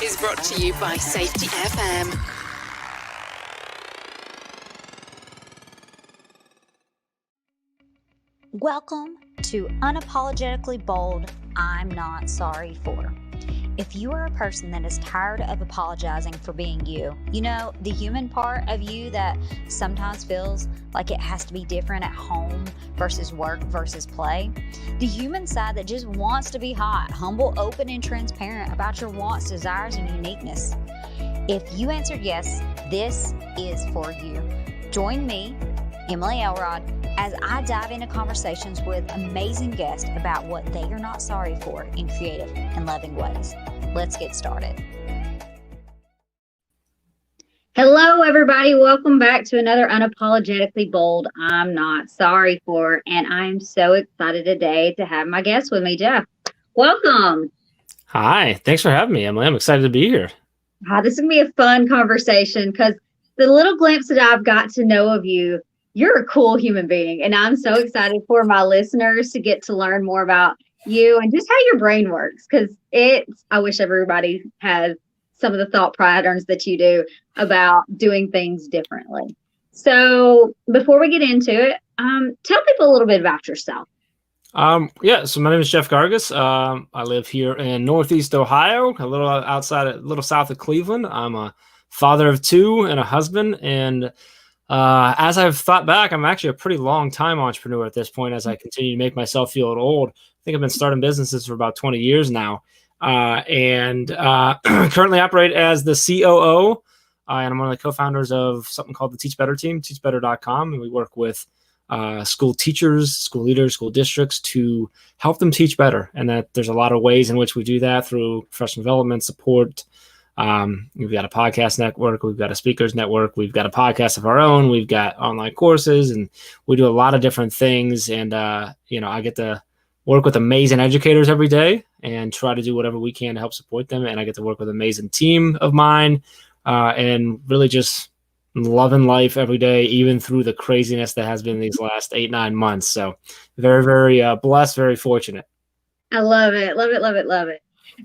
is brought to you by Safety FM. Welcome to Unapologetically Bold, I'm Not Sorry For. If you are a person that is tired of apologizing for being you, the human part of you that sometimes feels like it has to be different at home versus work versus play, the human side that just wants to be hot, humble, open, and transparent about your wants, desires, and uniqueness. If you answered yes, this is for you. Join me, Emily Elrod, as I dive into conversations with amazing guests about what they are not sorry for in creative and loving ways. Let's get started. Hello, everybody. Welcome back to another Unapologetically Bold, I'm Not Sorry For. And I'm so excited today to have my guest with me, Jeff. Welcome. Hi. Thanks for having me, Emily. I'm excited to be here. This is going to be a fun conversation because the little glimpse that I've got to know of you, you're a cool human being, and I'm so excited for my listeners to get to learn more about you and just how your brain works, because I wish everybody has some of the thought patterns that you do about doing things differently. So before we get into it, tell people a little bit about yourself. So my name is Jeff Gargas. I live here in Northeast Ohio, a little south of Cleveland. I'm a father of two and a husband, and as I've thought back, I'm actually a pretty long time entrepreneur at this point as I continue to make myself feel old. I think I've been starting businesses for about 20 years now, and currently operate as the COO, and I'm one of the co-founders of something called the Teach Better team, teachbetter.com, and we work with school teachers, school leaders, school districts to help them teach better, and that there's a lot of ways in which we do that through professional development, support. We've got a podcast network, we've got a speakers network, we've got a podcast of our own, we've got online courses, and we do a lot of different things. And, I get to work with amazing educators every day and try to do whatever we can to help support them. And I get to work with an amazing team of mine, and really just loving life every day, even through the craziness that has been these last 8-9 months. So very, very blessed, very fortunate. I love it. Love it. Love it. Love it.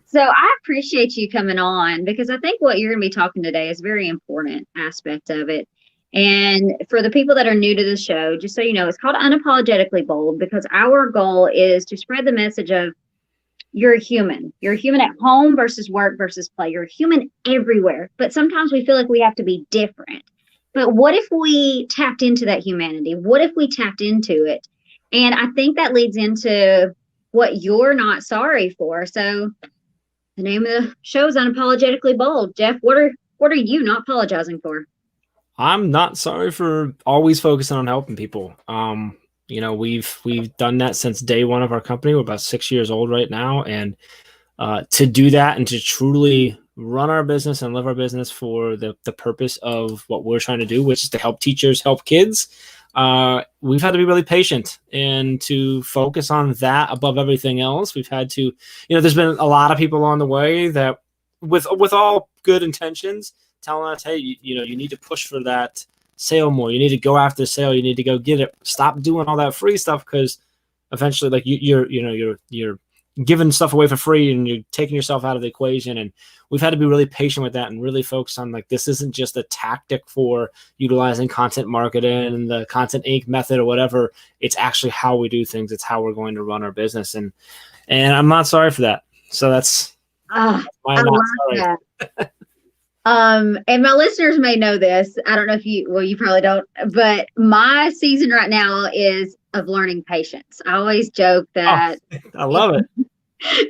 So I appreciate you coming on, because I think what you're going to be talking today is a very important aspect of it. And for the people that are new to the show, just so you know, it's called Unapologetically Bold because our goal is to spread the message of you're a human. You're a human at home versus work versus play. You're a human everywhere. But sometimes we feel like we have to be different. But what if we tapped into that humanity? What if we tapped into it? And I think that leads into what you're not sorry for. So the name of the show is Unapologetically Bold. Jeff, what are you not apologizing for? I'm not sorry for always focusing on helping people. We've done that since day one of our company. We're about 6 years old right now. And to do that and to truly run our business and live our business for the purpose of what we're trying to do, which is to help teachers help kids, we've had to be really patient and to focus on that above everything else. We've had to, there's been a lot of people along the way that with all good intentions telling us, hey, you need to push for that sale more. You need to go after the sale. You need to go get it. Stop doing all that free stuff, because eventually like you're giving stuff away for free and you're taking yourself out of the equation. And we've had to be really patient with that and really focus on like, this isn't just a tactic for utilizing content marketing and the Content Inc. method or whatever. It's actually how we do things. It's how we're going to run our business. And I'm not sorry for that. So that's I love that. And my listeners may know this. I don't know if you probably don't, but my season right now is of learning patience. I always joke that. I love it.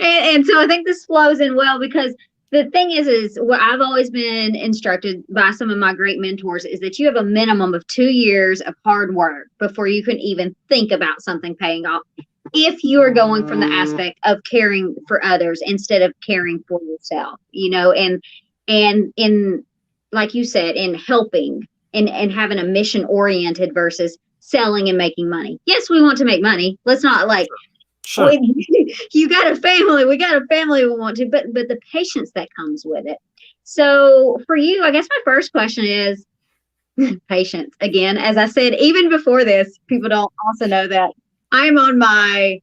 And so I think this flows in well, because the thing is what I've always been instructed by some of my great mentors is that you have a minimum of 2 years of hard work before you can even think about something paying off. If you are going from the aspect of caring for others instead of caring for yourself, and in, like you said, in helping and having a mission oriented versus selling and making money. Yes, we want to make money. Let's not like, sure. You got a family. We got a family we want to, but the patience that comes with it. So for you, I guess my first question is patience. Again, as I said, even before this, people don't also know that I'm on my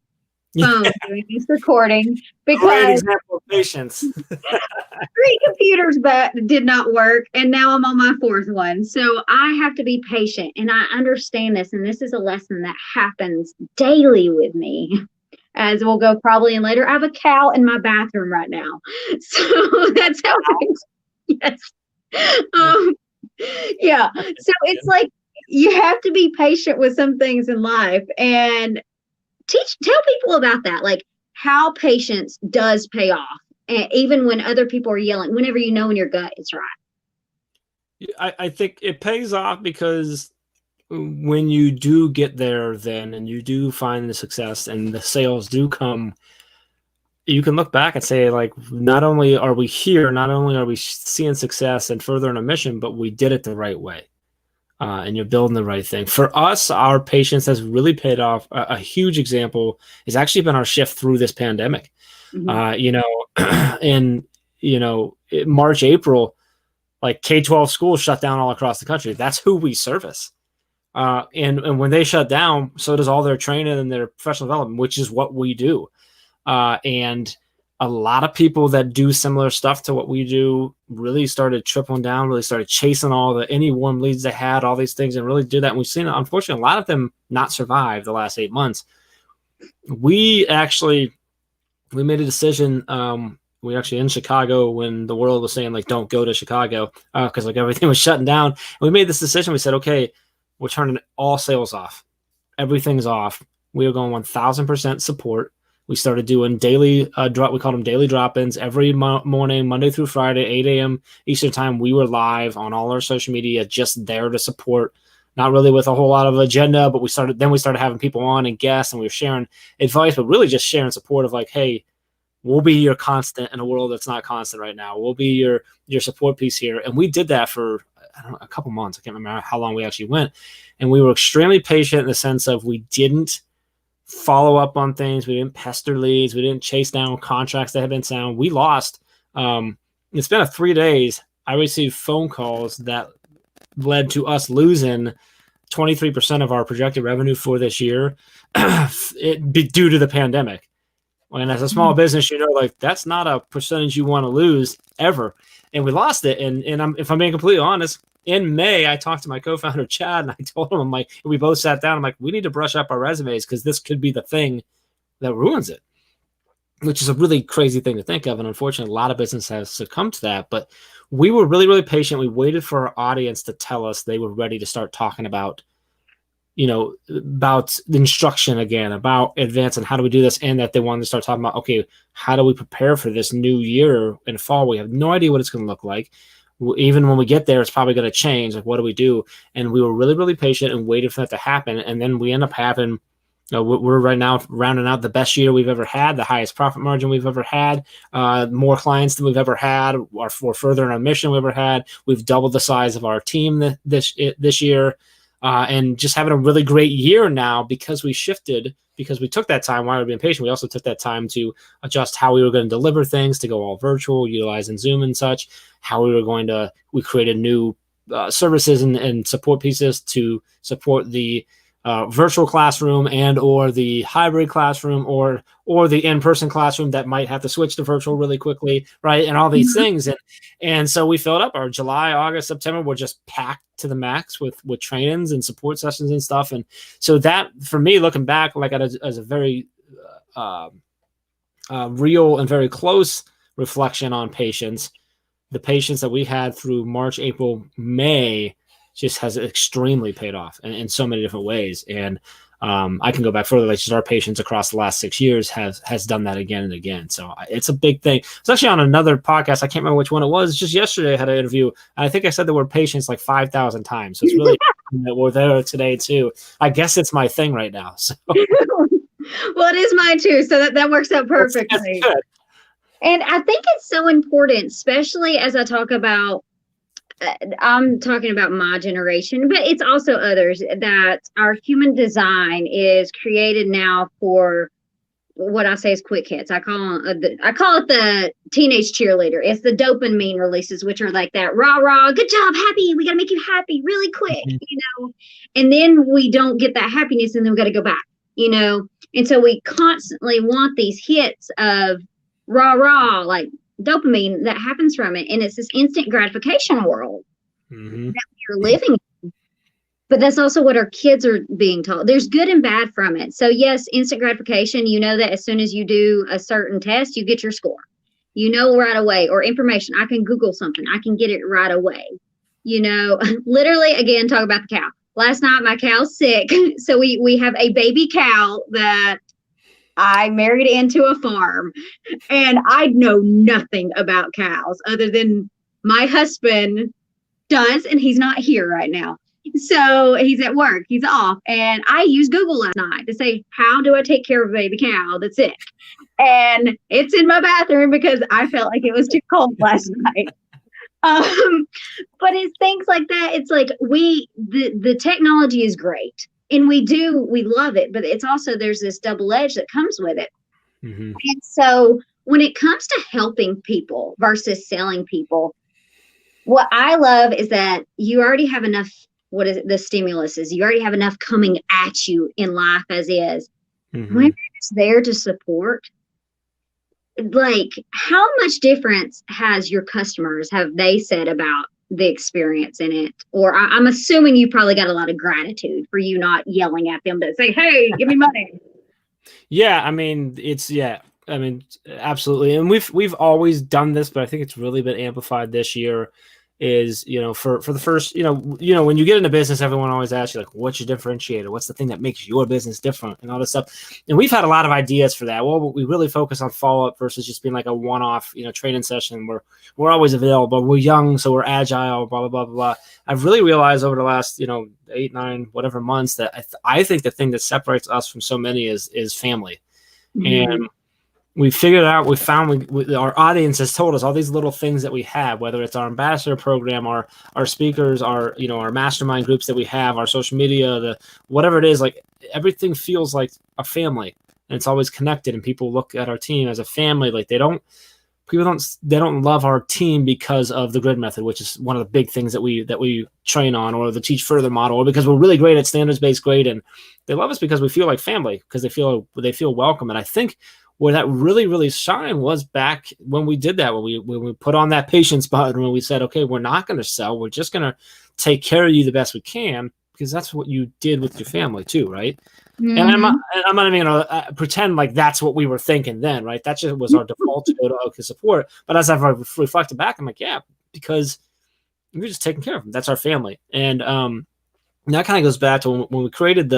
phone doing this recording because great example of patience. great inhibitors but did not work, and now I'm on my fourth one. So I have to be patient, and I understand this, and this is a lesson that happens daily with me. As we'll go probably in later, I have a cow in my bathroom right now, so that's how things. Yes. Yeah. So it's like you have to be patient with some things in life, and tell people about that, like how patience does pay off, and even when other people are yelling, whenever you know in your gut it's right. I think it pays off because when you do get there then and you do find the success and the sales do come, you can look back and say, like, not only are we here, not only are we seeing success and furthering a mission, but we did it the right way. And you're building the right thing. For us, our patience has really paid off. A huge example has actually been our shift through this pandemic. In March, April, like K-12 schools shut down all across the country. That's who we service. And when they shut down, so does all their training and their professional development, which is what we do. And a lot of people that do similar stuff to what we do really started tripling down, really started chasing any warm leads they had, all these things, and really did that. And we've seen, unfortunately, a lot of them not survive the last 8 months. We made a decision. We actually in Chicago when the world was saying, like, don't go to Chicago because like everything was shutting down. And we made this decision. We said, okay, we're turning all sales off. Everything's off. We are going 1,000% support. We started doing daily we called them daily drop-ins every morning, Monday through Friday, 8 a.m. Eastern time. We were live on all our social media, just there to support, not really with a whole lot of agenda, but we started having people on and guests, and we were sharing advice, but really just sharing support of like, hey, we'll be your constant in a world that's not constant right now. We'll be your support piece here. And we did that for a couple months. I can't remember how long we actually went. And we were extremely patient in the sense of we didn't follow up on things. We didn't pester leads. We didn't chase down contracts that had been signed. We lost. It's been 3 days. I received phone calls that led to us losing 23% of our projected revenue for this year due to the pandemic. And as a small business, like that's not a percentage you want to lose ever. And we lost it. And if I'm being completely honest, in May, I talked to my co-founder, Chad, and I told him, I'm like, we both sat down. I'm like, we need to brush up our resumes because this could be the thing that ruins it, which is a really crazy thing to think of. And unfortunately, a lot of business has succumbed to that. But we were really, really patient. We waited for our audience to tell us they were ready to start talking about, about the instruction again, about advance and how do we do this, and that they wanted to start talking about, okay, how do we prepare for this new year in fall? We have no idea what it's going to look like. Even when we get there, it's probably going to change. Like, what do we do? And we were really, really patient and waited for that to happen. And then we end up having, we're right now rounding out the best year we've ever had, the highest profit margin we've ever had, more clients than we've ever had, we're further in our mission we've ever had. We've doubled the size of our team this year. And just having a really great year now because we shifted, because we took that time while we were being patient. We also took that time to adjust how we were going to deliver things, to go all virtual, utilizing Zoom and such, we created new services and support pieces to support the virtual classroom and or the hybrid classroom or the in-person classroom that might have to switch to virtual really quickly, right? And all these things. And so we filled up our July, August, September. We're just packed to the max with trainings and support sessions and stuff. And so that, for me, looking back, like as a very real and very close reflection on patience, the patience that we had through March, April, May just has extremely paid off in so many different ways. And I can go back further, like just our patience across the last 6 years has done that again and again. So it's a big thing. It's actually on another podcast. I can't remember which one it was. Just yesterday I had an interview. And I think I said the word patience like 5,000 times. So it's really that we're there today too. I guess it's my thing right now. So. Well, it is mine too. So that works out perfectly. That's good. And I think it's so important, especially as I talk about, I'm talking about my generation, but it's also others, that our human design is created now for what I say is quick hits. I call it the teenage cheerleader. It's the dopamine releases, which are like that rah, rah, good job, happy. We got to make you happy really quick, and then we don't get that happiness and then we got to go back, and so we constantly want these hits of rah, rah, like dopamine that happens from it. And it's this instant gratification world Mm-hmm. that you're living in. But that's also what our kids are being taught. There's good and bad from it. So yes, instant gratification, you know that as soon as you do a certain test, you get your score. You know right away, or information. I can Google something. I can get it right away. You know, literally, again, talk about the cow. Last night, my cow's sick. So we have a baby cow that I married into a farm. And I know nothing about cows other than my husband does, and he's not here right now. So he's at work, he's off. And I used Google last night to say, how do I take care of a baby cow that's sick? And it's in my bathroom because I felt like it was too cold last night. But it's things like that. It's like the technology is great and we love it, but it's also, there's this double edge that comes with it. Mm-hmm. And so when it comes to helping people versus selling people, what I love is that you already have enough, what is it, the stimulus is, you already have enough coming at you in life as is. Mm-hmm. When it's there to support, like how much difference has your customers, have they said about the experience in it? Or I'm assuming you probably got a lot of gratitude for you not yelling at them to say, hey, give me money. Yeah, I mean, absolutely. And we've always done this, but I think it's really been amplified this year is, for the first, when you get into business, everyone always asks you, like, what's your differentiator? What's the thing that makes your business different and all this stuff? And we've had a lot of ideas for that. Well, we really focus on follow-up versus just being like a one-off, training session where we're always available. We're young, so we're agile, blah, blah, blah, blah, blah. I've really realized over the last, 8, 9, whatever months that I think the thing that separates us from so many is family. Mm-hmm. And we figured out, we found, our audience has told us all these little things that we have, whether it's our ambassador program, our speakers, our mastermind groups that we have, our social media, whatever it is, like everything feels like a family and it's always connected. And people look at our team as a family. Like they don't love our team because of the grid method, which is one of the big things that we train on, or the teach further model, or because we're really great at standards-based grade. And they love us because we feel like family, because they feel welcome. And I think where that really, really shined was back when we did that, when we put on that patience button, when we said, okay, we're not going to sell. We're just going to take care of you the best we can, because that's what you did with your family too, right? Mm-hmm. And I'm not even going to pretend like that's what we were thinking then, right? That just was our default to go to OK Support. But as I've reflected back, I'm like, yeah, because we're just taking care of them. That's our family. And that kind of goes back to when we created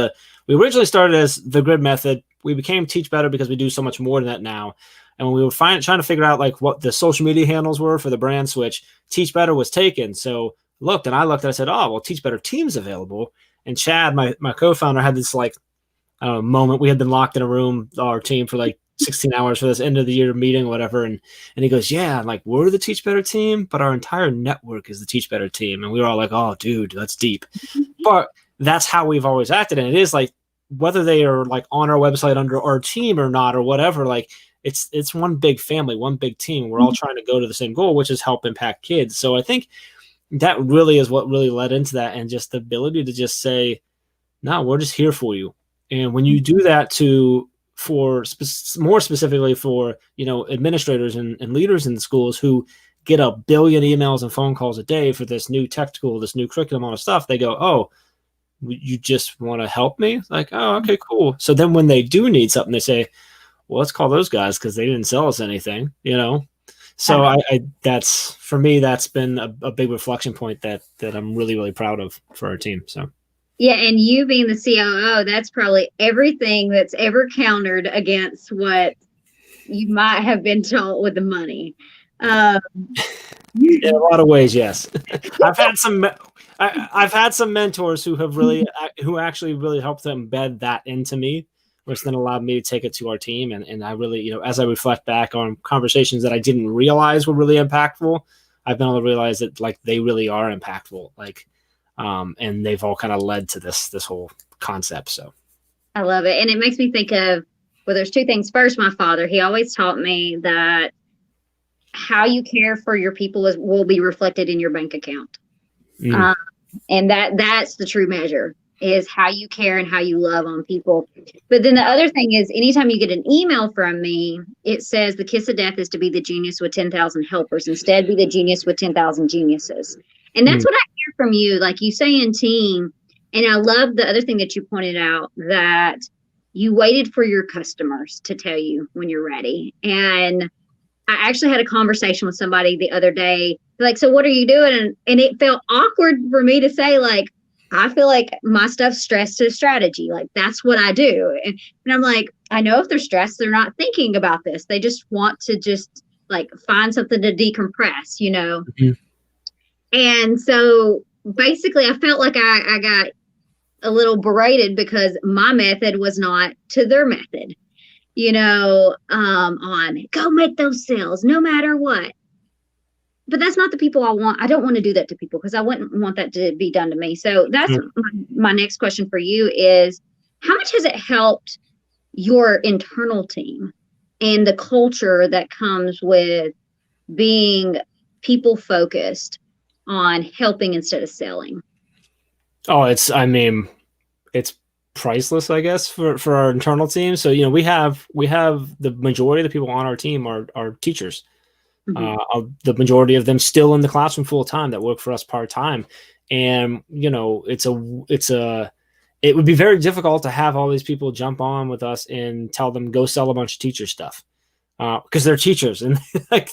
we originally started as the grid method. We became Teach Better because we do so much more than that now. And when we were trying to figure out like what the social media handles were for the brand switch, Teach Better was taken. So I looked and I said, oh, well, Teach Better Team's available. And Chad, my co-founder, had this like, I don't know, moment. We had been locked in a room, our team, for like 16 hours for this end of the year meeting or whatever. And he goes, yeah, like we're the Teach Better team, but our entire network is the Teach Better team. And we were all like, oh, dude, that's deep. But that's how we've always acted. And it is like, whether they are like on our website under our team or not, or whatever, like it's one big family, one big team. We're all trying to go to the same goal, which is help impact kids. So I think that really is what really led into that. And just the ability to just say, no, we're just here for you. And when you do that more specifically for, administrators and leaders in the schools who get a billion emails and phone calls a day for this new tech tool, this new curriculum, all this stuff, they go, oh, you just want to help me? Like, oh, okay, cool. So then when they do need something, they say, well, let's call those guys because they didn't sell us anything, So I that's, for me, that's been a big reflection point that I'm really, really proud of for our team. So. Yeah, and you being the COO, that's probably everything that's ever countered against what you might have been taught with the money. In a lot of ways, yes. I've had some mentors who actually really helped to embed that into me, which then allowed me to take it to our team. And I really, as I reflect back on conversations that I didn't realize were really impactful, I've been able to realize that like they really are impactful. Like, and they've all kind of led to this whole concept. So I love it. And it makes me think of, well, there's two things. First, my father, he always taught me that how you care for your people will be reflected in your bank account. And that's the true measure. is how you care and how you love on people. But then the other thing is, anytime you get an email from me, it says the kiss of death is to be the genius with 10,000 helpers. Instead, be the genius with 10,000 geniuses. And that's what I hear from you. Like you say in team. And I love the other thing that you pointed out, that you waited for your customers to tell you when you're ready. And I actually had a conversation with somebody the other day, like, so what are you doing? And it felt awkward for me to say, like, I feel like my stuff's stressed to strategy. Like, that's what I do. And I'm like, I know if they're stressed, they're not thinking about this. They just want to just like find something to decompress, you know? Mm-hmm. And so basically I felt like I got a little berated because my method was not to their method, you know, on go make those sales no matter what. But that's not the people I want. I don't want to do that to people because I wouldn't want that to be done to me. So that's my next question for you is, how much has it helped your internal team and the culture that comes with being people focused on helping instead of selling? Oh, it's priceless, I guess, for our internal team. So, you know, we have the majority of the people on our team are teachers. Mm-hmm. The majority of them still in the classroom full time that work for us part time. And, you know, it would be very difficult to have all these people jump on with us and tell them, go sell a bunch of teacher stuff. Because they're teachers and like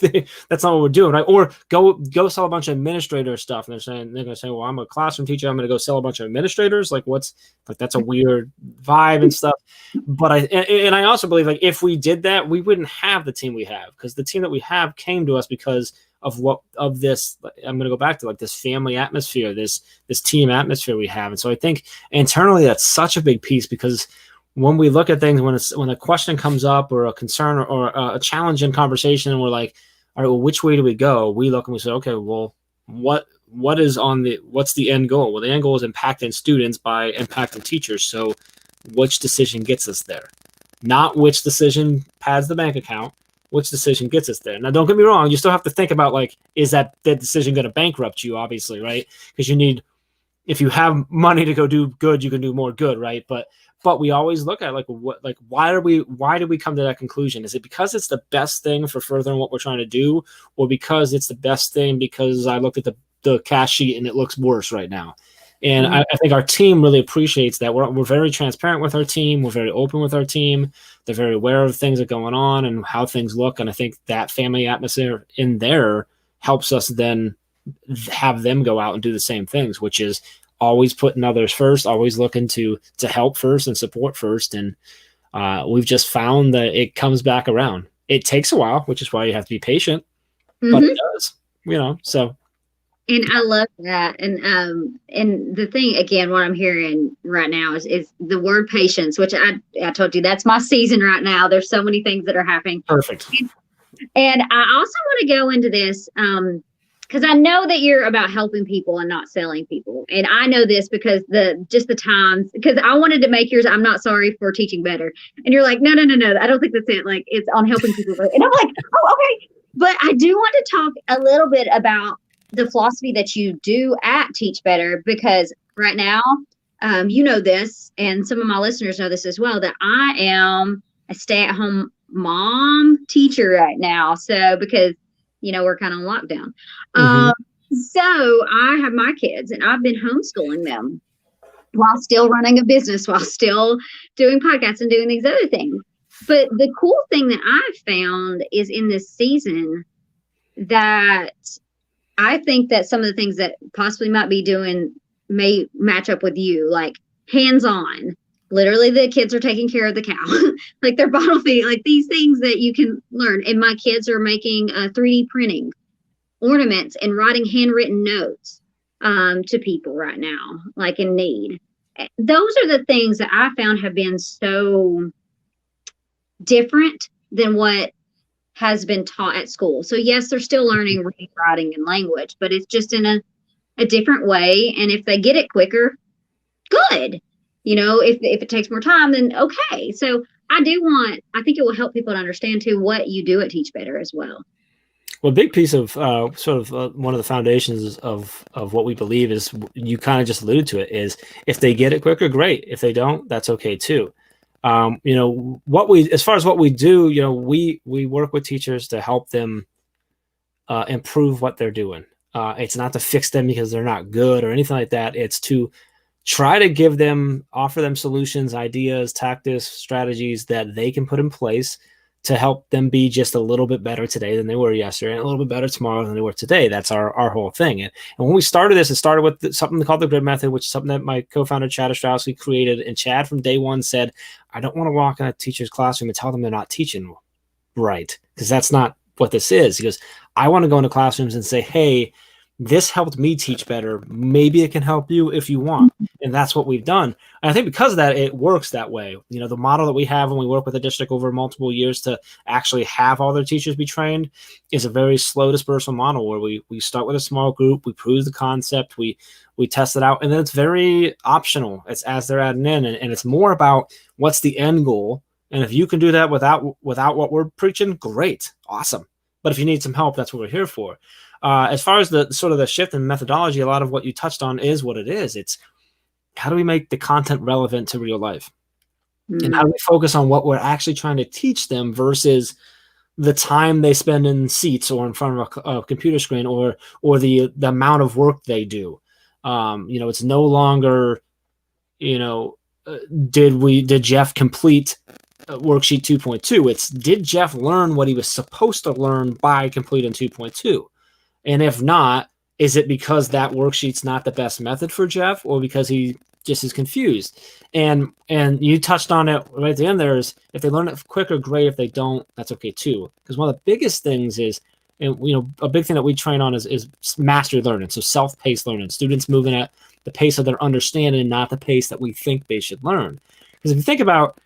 that's not what we're doing, right? Or go sell a bunch of administrator stuff. And they're going to say, well, I'm a classroom teacher, I'm going to go sell a bunch of administrators. Like, that's a weird vibe and stuff. But I also believe, like, if we did that, we wouldn't have the team we have, because the team that we have came to us because of this. I'm going to go back to like this family atmosphere, this team atmosphere we have. And so I think internally that's such a big piece, because when we look at things, when a question comes up or a concern or a challenge in conversation, and we're like, all right, well, which way do we go? We look and we say, okay, well, what's the end goal? Well, the end goal is impacting students by impacting teachers. So which decision gets us there? Not which decision pads the bank account, which decision gets us there. Now, don't get me wrong. You still have to think about, like, is that decision going to bankrupt you? Obviously, right? Because if you have money to go do good, you can do more good, right? But we always look at why did we come to that conclusion? Is it because it's the best thing for furthering what we're trying to do, or because it's the best thing because I looked at the cash sheet and it looks worse right now? And I think our team really appreciates that. We're very transparent with our team. We're very open with our team. They're very aware of things that are going on and how things look. And I think that family atmosphere in there helps us then have them go out and do the same things, which is always putting others first, always looking to help first and support first. And we've just found that it comes back around. It takes a while, which is why you have to be patient, but it does, you know, so. And I love that. And the thing, again, what I'm hearing right now is the word patience, which I told you, that's my season right now. There's so many things that are happening. Perfect. And I also want to go into this, because I know that you're about helping people and not selling people. And I know this because the times, because I wanted to make yours, I'm not sorry for teaching better. And you're like, no, I don't think that's it. Like, it's on helping people. And I'm like, oh, okay. But I do want to talk a little bit about the philosophy that you do at Teach Better, because right now, you know this, and some of my listeners know this as well, that I am a stay-at-home mom teacher right now. So because, you know, we're kind of on lockdown. So I have my kids and I've been homeschooling them while still running a business, while still doing podcasts and doing these other things. But the cool thing that I've found is in this season that I think that some of the things that possibly might be doing may match up with you, like hands-on. Literally, the kids are taking care of the cow, like they're bottle feeding, like these things that you can learn. And my kids are making 3D printing ornaments and writing handwritten notes to people right now, like in need. Those are the things that I found have been so different than what has been taught at school. So yes, they're still learning reading, writing, and language, but it's just in a different way. And if they get it quicker, good. You know, if it takes more time, then okay. So I think it will help people to understand too what you do at Teach Better as well. Well, a big piece of one of the foundations of what we believe is, you kind of just alluded to it, is if they get it quicker, great. If they don't, that's okay too. As far as what we do, we work with teachers to help them improve what they're doing. It's not to fix them because they're not good or anything like that. It's to try to offer them solutions, ideas, tactics, strategies that they can put in place to help them be just a little bit better today than they were yesterday, and a little bit better tomorrow than they were today. That's our whole thing. And when we started this, it started with something called the grid method, which is something that my co-founder Chad Ostrowski created. And Chad from day one said, I don't want to walk in a teacher's classroom and tell them they're not teaching right, because that's not what this is. He goes, I want to go into classrooms and say, hey, this helped me teach better. Maybe it can help you if you want. And that's what we've done. And I think because of that, it works that way. The model that we have when we work with a district over multiple years to actually have all their teachers be trained is a very slow dispersal model, where we start with a small group, we prove the concept, we test it out, and then it's very optional. It's as they're adding in, and it's more about what's the end goal. And if you can do that without what we're preaching, great, awesome. But if you need some help, that's what we're here for. As far as the sort of the shift in methodology, a lot of what you touched on is what it is. It's how do we make the content relevant to real life? Mm-hmm. And how do we focus on what we're actually trying to teach them versus the time they spend in seats or in front of a computer screen or the amount of work they do. It's no longer, did Jeff complete worksheet 2.2? It's, did Jeff learn what he was supposed to learn by completing 2.2? And if not, is it because that worksheet's not the best method for Jeff, or because he just is confused? And you touched on it right at the end there, is if they learn it quicker, great. If they don't, that's okay too. Because one of the biggest things is, and a big thing that we train on is mastery learning. So self-paced learning, students moving at the pace of their understanding, not the pace that we think they should learn. Because if you think about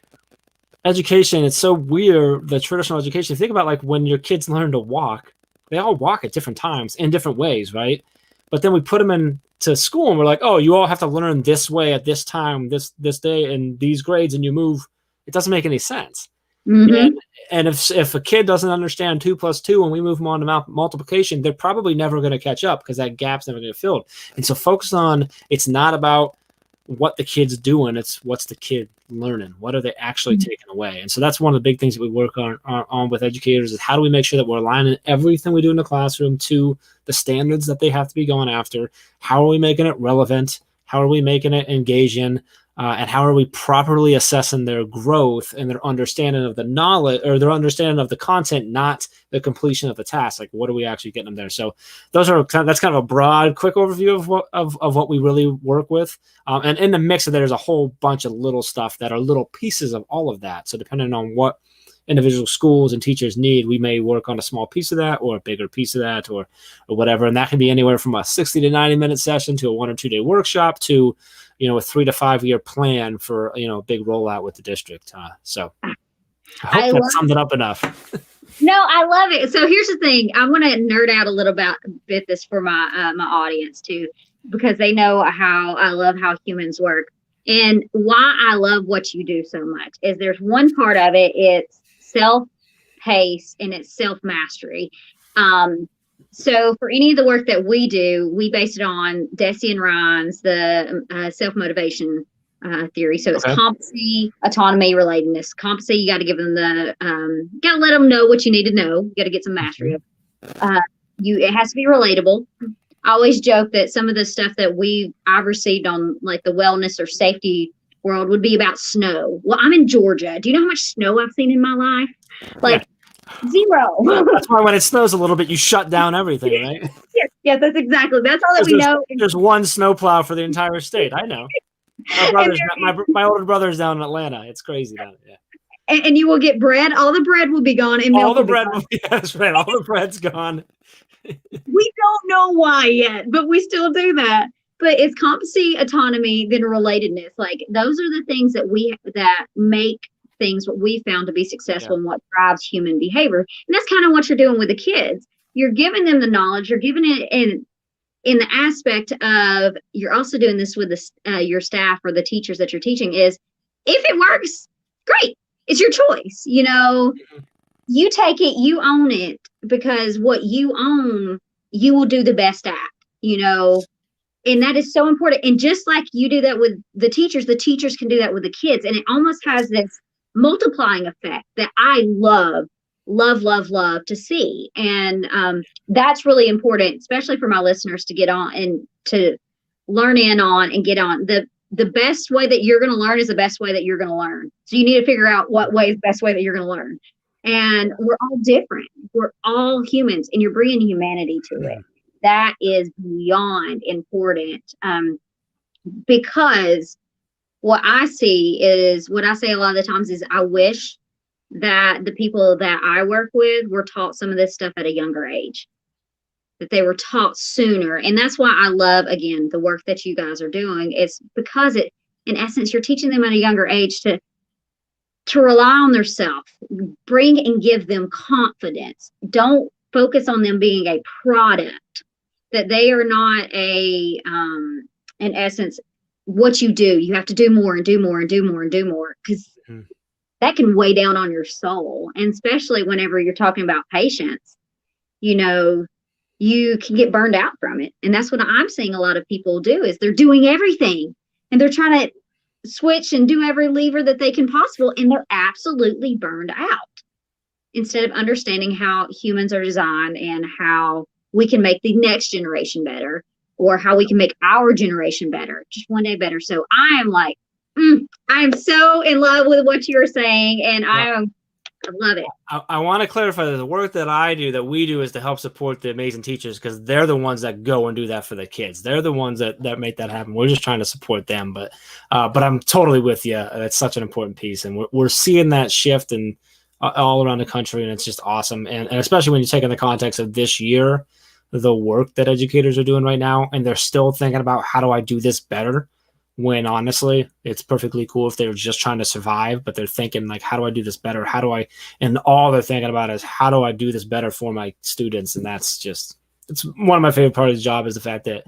education, it's so weird, the traditional education. Think about like when your kids learn to walk, they all walk at different times in different ways, right? But then we put them into school and we're like, oh, you all have to learn this way at this time, this day, and these grades, and you move. It doesn't make any sense. Mm-hmm. And if a kid doesn't understand 2 + 2 and we move them on to multiplication, they're probably never going to catch up because that gap's never going to get filled. And so focus on, it's not about what the kid's doing, it's what's the kid learning, what are they actually taking away. And so that's one of the big things that we work on with educators, is how do we make sure that we're aligning everything we do in the classroom to the standards that they have to be going after? How are we making it relevant? How are we making it engaging? And how are we properly assessing their growth and their understanding of the knowledge, or their understanding of the content, not the completion of the task? Like, what are we actually getting them there? So that's kind of a broad, quick overview of what we really work with. And in the mix of there's a whole bunch of little stuff that are little pieces of all of that. So depending on what individual schools and teachers need, we may work on a small piece of that or a bigger piece of that or whatever. And that can be anywhere from a 60 to 90 minute session to a 1 or 2 day workshop to, a 3 to 5 year plan for, a big rollout with the district. So I hope that summed it up enough. No, I love it. So here's the thing. I want to nerd out a little bit this for my audience too, because they know how I love how humans work. And why I love what you do so much is there's one part of it, it's self-pace and it's self-mastery. So for any of the work that we do, we base it on Deci and Ryan's, the self-motivation theory. So it's competency, autonomy, relatedness. Competency, you got to give them got to let them know what you need to know. You got to get some mastery of it. It has to be relatable. I always joke that some of the stuff that I've received on like the wellness or safety world would be about snow. Well, I'm in Georgia. Do you know how much snow I've seen in my life? Like zero. That's why when it snows a little bit, you shut down everything, right? Yes, that's exactly. That's all that we know. There's one snowplow for the entire state. I know. My older brother's down in Atlanta. It's crazy down there. Yeah. And you will get bread. All the bread will be gone. And all the bread will be, that's right. All the bread's gone. We don't know why yet, but we still do that. But it's competency, autonomy, then relatedness. Like those are the things that make things what we found to be successful and what drives human behavior. And that's kind of what you're doing with the kids. You're giving them the knowledge. You're giving it in the aspect of, you're also doing this with your staff or the teachers that you're teaching, is if it works, great. It's your choice. You take it, you own it. because what you own, you will do the best at, and that is so important. And just like you do that with the teachers can do that with the kids. And it almost has this multiplying effect that I love to see. And that's really important, especially for my listeners to get on and to learn in on and get on. The best way that you're going to learn is the best way that you're going to learn. So you need to figure out what way is the best way that you're going to learn. And we're all different. We're all humans, and you're bringing humanity to it. That is beyond important, because what I say a lot of the times is I wish that the people that I work with were taught some of this stuff at a younger age, that they were taught sooner. And that's why I love, again, the work that you guys are doing. It's because in essence, you're teaching them at a younger age to rely on themselves, bring and give them confidence. Don't focus on them being a product, that they are not in essence, what you do. You have to do more and do more and do more and do more, because that can weigh down on your soul. And especially whenever you're talking about patience, you can get burned out from it. And that's what I'm seeing a lot of people do, is they're doing everything and they're trying to switch and do every lever that they can possible, and they're absolutely burned out, instead of understanding how humans are designed and how we can make the next generation better, or how we can make our generation better, just one day better. So I am like, I am so in love with what you're saying, and I love it. I want to clarify that the work that we do is to help support the amazing teachers, because they're the ones that go and do that for the kids. They're the ones that make that happen. We're just trying to support them. But I'm totally with you. It's such an important piece. And we're seeing that shift in all around the country, and it's just awesome. And especially when you take in the context of this year, the work that educators are doing right now, and they're still thinking about, how do I do this better? When honestly, it's perfectly cool if they're just trying to survive, but they're thinking like, how do I do this better? And all they're thinking about is, how do I do this better for my students? And it's one of my favorite parts of the job, is the fact that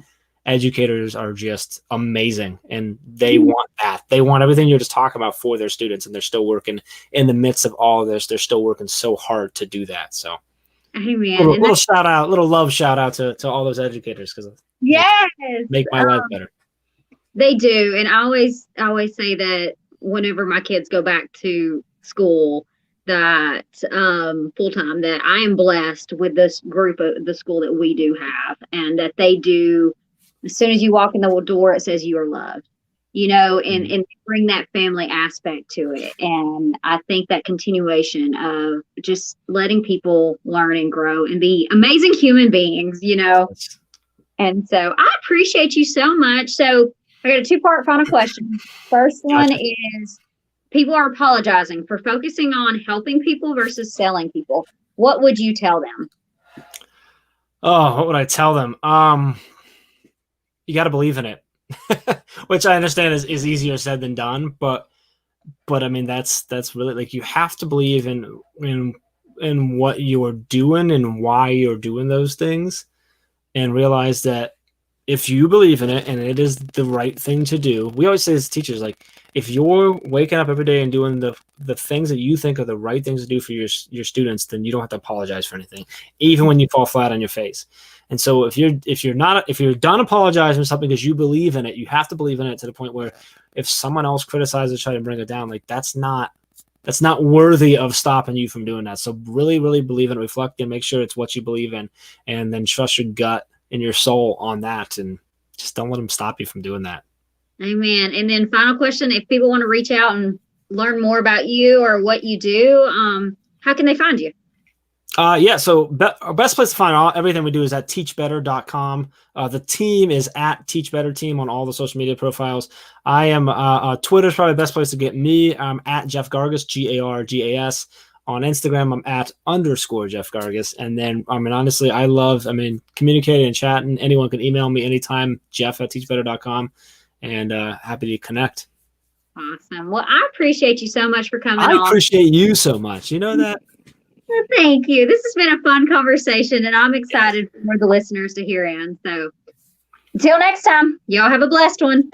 educators are just amazing, and they want that. They want everything you're just talking about for their students, and they're still working in the midst of all of this. They're still working so hard to do that. So little shout out, little love shout out to all those educators, because make my life better. They do. And I always say that whenever my kids go back to school, that full time, that I am blessed with this group of the school that we do have, and that they do. As soon as you walk in the door, it says you are loved, and bring that family aspect to it. And I think that continuation of just letting people learn and grow and be amazing human beings, And so I appreciate you so much. So I got a 2-part final question. First one is, people are apologizing for focusing on helping people versus selling people. What would you tell them? Oh, what would I tell them? You got to believe in it, which I understand is easier said than done. But I mean, that's really, like, you have to believe in what you're doing and why you're doing those things, and realize that if you believe in it and it is the right thing to do. We always say as teachers, like, if you're waking up every day and doing the things that you think are the right things to do for your students, then you don't have to apologize for anything, even when you fall flat on your face. And so if you're done apologizing for something because you believe in it, you have to believe in it to the point where if someone else criticizes, try to bring it down, like, that's not worthy of stopping you from doing that. So really, really believe in it, reflect, and make sure it's what you believe in, and then trust your gut and your soul on that, and just don't let them stop you from doing that. Amen. And then final question, if people want to reach out and learn more about you or what you do, how can they find you? So our best place to find everything we do is at teachbetter.com. The team is at teachbetterteam on all the social media profiles. I am Twitter is probably the best place to get me. I'm at Jeff Gargas, Gargas. On Instagram, I'm at _Jeff Gargas. And then, honestly, I love communicating and chatting. Anyone can email me anytime, Jeff@teachbetter.com, and happy to connect. Awesome. Well, I appreciate you so much for coming on. I appreciate you so much. You know that? Well, thank you. This has been a fun conversation, and I'm excited for the listeners to hear in. So until next time, y'all have a blessed one.